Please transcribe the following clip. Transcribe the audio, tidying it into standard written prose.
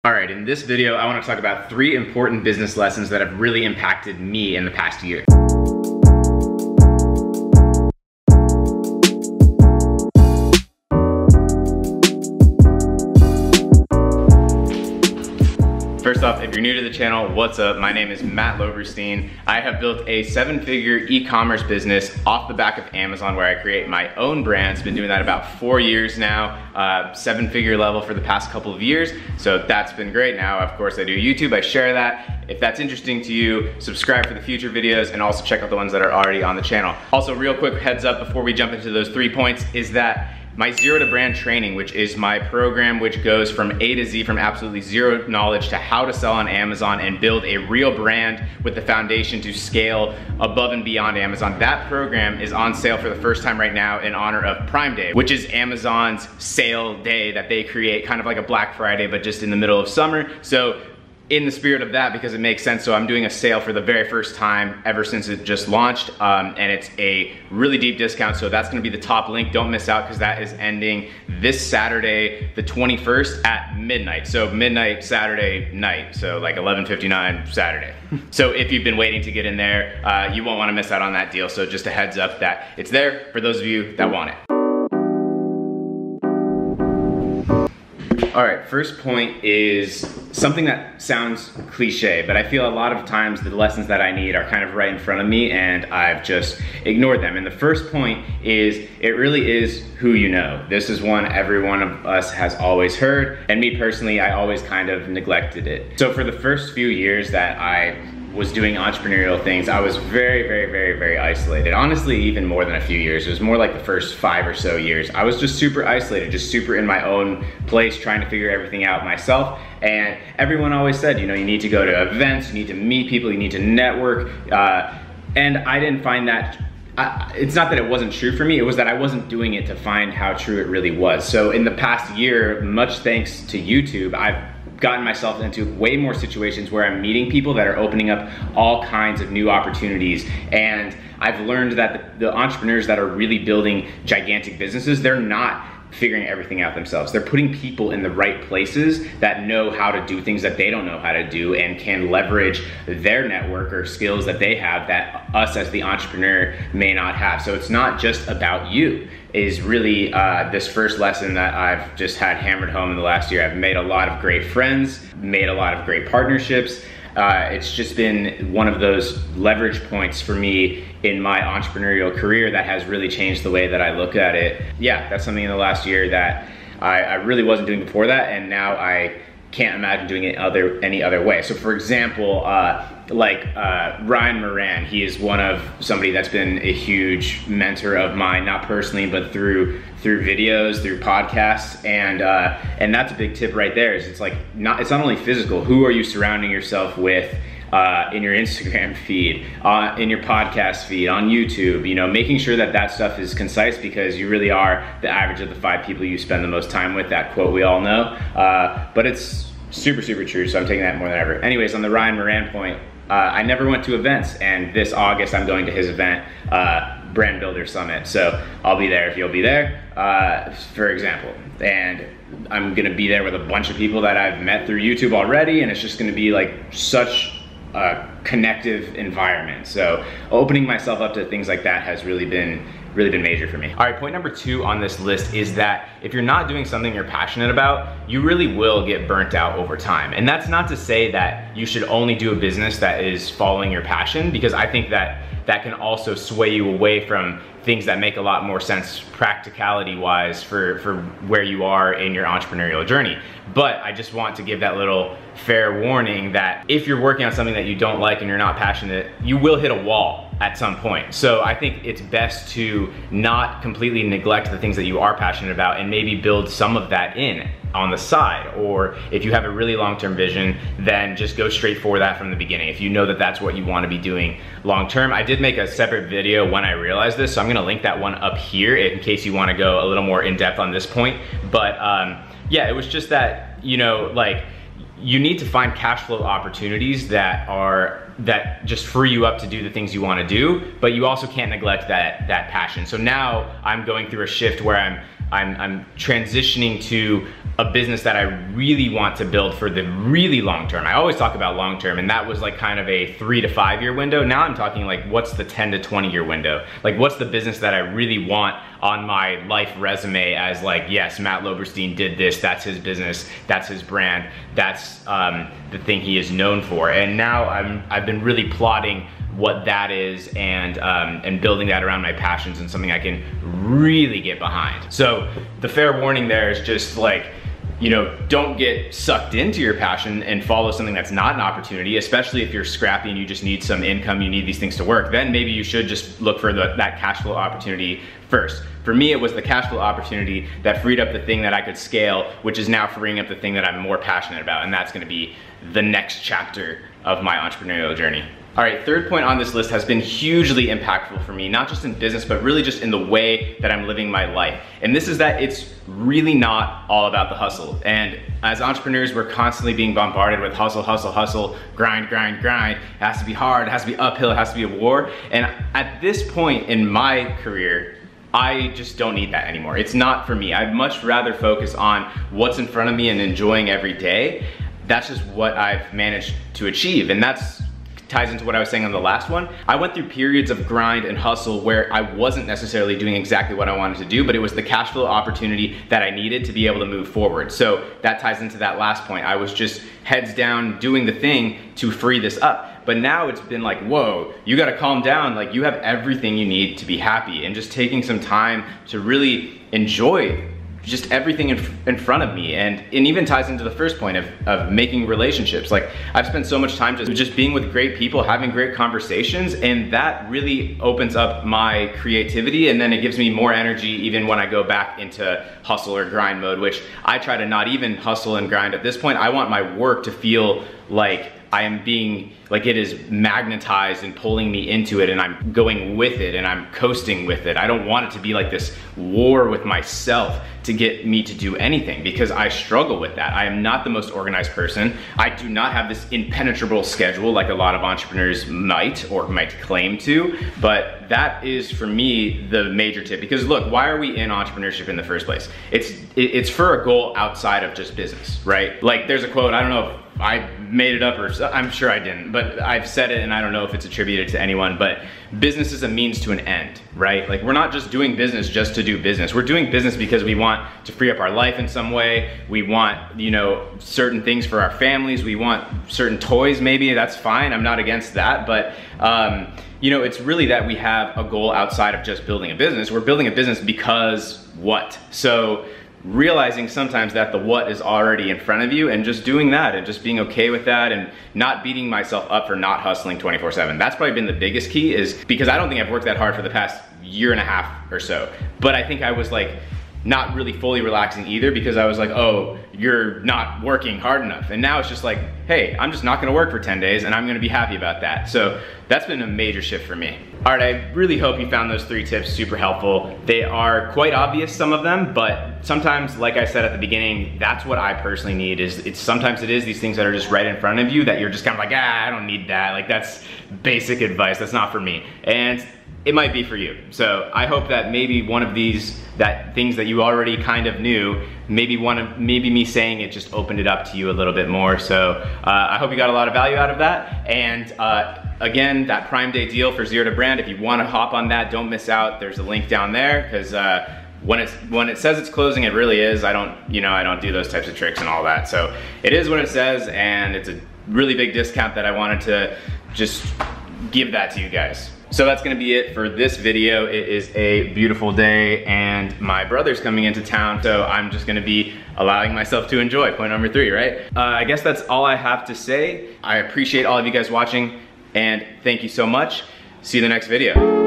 All right, in this video, I want to talk about 3 important business lessons that have really impacted me in the past year. First off, if you're new to the channel, what's up? My name is Matt Loverstein. I have built a 7-figure e-commerce business off the back of Amazon where I create my own brands. Been doing that about 4 years now, 7-figure level for the past couple of years. So that's been great. Now, of course, I do YouTube, I share that. If that's interesting to you, subscribe for the future videos and also check out the ones that are already on the channel. Also, real quick heads up before we jump into those 3 points is that my Zero to Brand training, which is my program which goes from A to Z, from absolutely zero knowledge to how to sell on Amazon and build a real brand with the foundation to scale above and beyond Amazon. That program is on sale for the first time right now in honor of Prime Day, which is Amazon's sale day that they create, kind of like a Black Friday, but just in the middle of summer. So in the spirit of that, because it makes sense, so I'm doing a sale for the very first time ever since it just launched, and it's a really deep discount, so that's gonna be the top link. Don't miss out, because that is ending this Saturday, the 21st at midnight. So midnight Saturday night, so like 11:59 Saturday. So if you've been waiting to get in there, you won't wanna miss out on that deal, so just a heads up that it's there for those of you that want it. All right, first point is something that sounds cliche, but I feel a lot of times the lessons that I need are kind of right in front of me and I've just ignored them. And the first point is, it really is who you know. This is one every one of us has always heard, and me personally, I always kind of neglected it. So for the first few years that I was doing entrepreneurial things, I was very isolated. Honestly, even more than a few years. It was more like the first 5 or so years. I was just super isolated, just super in my own place, trying to figure everything out myself. And everyone always said, you know, you need to go to events, you need to meet people, you need to network. And I didn't find that, it's not that it wasn't true for me, it was that I wasn't doing it to find how true it really was. So in the past year, much thanks to YouTube, I've gotten myself into way more situations where I'm meeting people that are opening up all kinds of new opportunities. And I've learned that the entrepreneurs that are really building gigantic businesses, they're not figuring everything out themselves. They're putting people in the right places that know how to do things that they don't know how to do and can leverage their network or skills that they have that us as the entrepreneur may not have. So it's not just about you, is really this first lesson that I've just had hammered home in the last year. I've made a lot of great friends, made a lot of great partnerships. It's just been one of those leverage points for me in my entrepreneurial career that has really changed the way that I look at it. Yeah, that's something in the last year that I really wasn't doing before that, and now I can't imagine doing it any other way. So for example, Ryan Moran, he is somebody that's been a huge mentor of mine, not personally, but through videos, through podcasts, and that's a big tip right there. Is it's not only physical. Who are you surrounding yourself with in your Instagram feed, in your podcast feed, on YouTube? You know, making sure that that stuff is concise, because you really are the average of the 5 people you spend the most time with. That quote we all know, but it's super true. So I'm taking that more than ever. Anyways, on the Ryan Moran point, I never went to events, and this August I'm going to his event, Brand Builder Summit. So I'll be there if you'll be there, for example. And I'm gonna be there with a bunch of people that I've met through YouTube already, and it's just gonna be like such a connective environment. So opening myself up to things like that has really been major for me. All right, point number 2 on this list is that if you're not doing something you're passionate about, you really will get burnt out over time. And that's not to say that you should only do a business that is following your passion, because I think that can also sway you away from things that make a lot more sense practicality wise for where you are in your entrepreneurial journey. But I just want to give that little fair warning that if you're working on something that you don't like and you're not passionate, you will hit a wall at some point. So I think it's best to not completely neglect the things that you are passionate about, and maybe build some of that in on the side. Or if you have a really long-term vision, then just go straight for that from the beginning. If you know that that's what you want to be doing long-term. I did make a separate video when I realized this, so I'm gonna link that one up here in case you want to go a little more in depth on this point. But yeah, it was just that, you know, like, you need to find cash flow opportunities that just free you up to do the things you want to do, but you also can't neglect that passion. So now I'm going through a shift where I'm transitioning to a business that I really want to build for the really long term. I always talk about long term, and that was like kind of a 3 to 5 year window. Now I'm talking like, what's the 10 to 20 year window? Like, what's the business that I really want on my life resume as like, yes, Matt Loberstein did this, that's his business, that's his brand, that's the thing he is known for. And now I've been really plotting what that is and building that around my passions and something I can really get behind. So the fair warning there is just like, you know, don't get sucked into your passion and follow something that's not an opportunity, especially if you're scrappy and you just need some income, you need these things to work. Then maybe you should just look for that cash flow opportunity first. For me, it was the cash flow opportunity that freed up the thing that I could scale, which is now freeing up the thing that I'm more passionate about, and that's gonna be the next chapter of my entrepreneurial journey. All right, third point on this list has been hugely impactful for me, not just in business, but really just in the way that I'm living my life. And this is that it's really not all about the hustle. And as entrepreneurs, we're constantly being bombarded with hustle, hustle, hustle, grind, grind, grind. It has to be hard, it has to be uphill, it has to be a war. And at this point in my career, I just don't need that anymore. It's not for me. I'd much rather focus on what's in front of me and enjoying every day. That's just what I've managed to achieve. And that's ties into what I was saying on the last one. I went through periods of grind and hustle where I wasn't necessarily doing exactly what I wanted to do, but it was the cash flow opportunity that I needed to be able to move forward. So that ties into that last point. I was just heads down doing the thing to free this up. But now it's been like, whoa, you gotta calm down. Like, you have everything you need to be happy, and just taking some time to really enjoy just everything in front of me. And it even ties into the first point of making relationships. Like, I've spent so much time just being with great people, having great conversations, and that really opens up my creativity, and then it gives me more energy even when I go back into hustle or grind mode, which I try to not even hustle and grind at this point. I want my work to feel like I am being, like it is magnetized and pulling me into it, and I'm going with it and I'm coasting with it. I don't want it to be like this war with myself to get me to do anything, because I struggle with that. I am not the most organized person. I do not have this impenetrable schedule like a lot of entrepreneurs might claim to, but that is for me the major tip. Because look, why are we in entrepreneurship in the first place? It's for a goal outside of just business, right? Like, there's a quote, I don't know if I made it up, or I'm sure I didn't, but I've said it and I don't know if it's attributed to anyone, but business is a means to an end, right? Like, we're not just doing business just to do business. We're doing business because we want to free up our life in some way. We want, you know, certain things for our families. We want certain toys, maybe. That's fine. I'm not against that, but you know, it's really that we have a goal outside of just building a business. We're building a business because what? So realizing sometimes that the what is already in front of you, and just doing that and just being okay with that, and not beating myself up for not hustling 24/7. That's probably been the biggest key, is because I don't think I've worked that hard for the past year and a half or so. But I think I was like not really fully relaxing either, because I was like, oh, you're not working hard enough. And now it's just like, hey, I'm just not gonna work for 10 days and I'm gonna be happy about that. So that's been a major shift for me. All right, I really hope you found those 3 tips super helpful. They are quite obvious, some of them, but sometimes, like I said at the beginning, that's what I personally need. Sometimes it is these things that are just right in front of you that you're just kind of like, I don't need that. Like, that's basic advice, that's not for me. And it might be for you. So I hope that maybe one of these, that things that you already kind of knew, maybe me saying it just opened it up to you a little bit more. So I hope you got a lot of value out of that. And again, that Prime Day deal for Zero to Brand, if you want to hop on that, don't miss out. There's a link down there, because when it says it's closing, it really is. I don't do those types of tricks and all that. So it is what it says, and it's a really big discount that I wanted to just give that to you guys. So that's gonna be it for this video. It is a beautiful day and my brother's coming into town, so I'm just gonna be allowing myself to enjoy. Point number 3, right? I guess that's all I have to say. I appreciate all of you guys watching, and thank you so much. See you in the next video.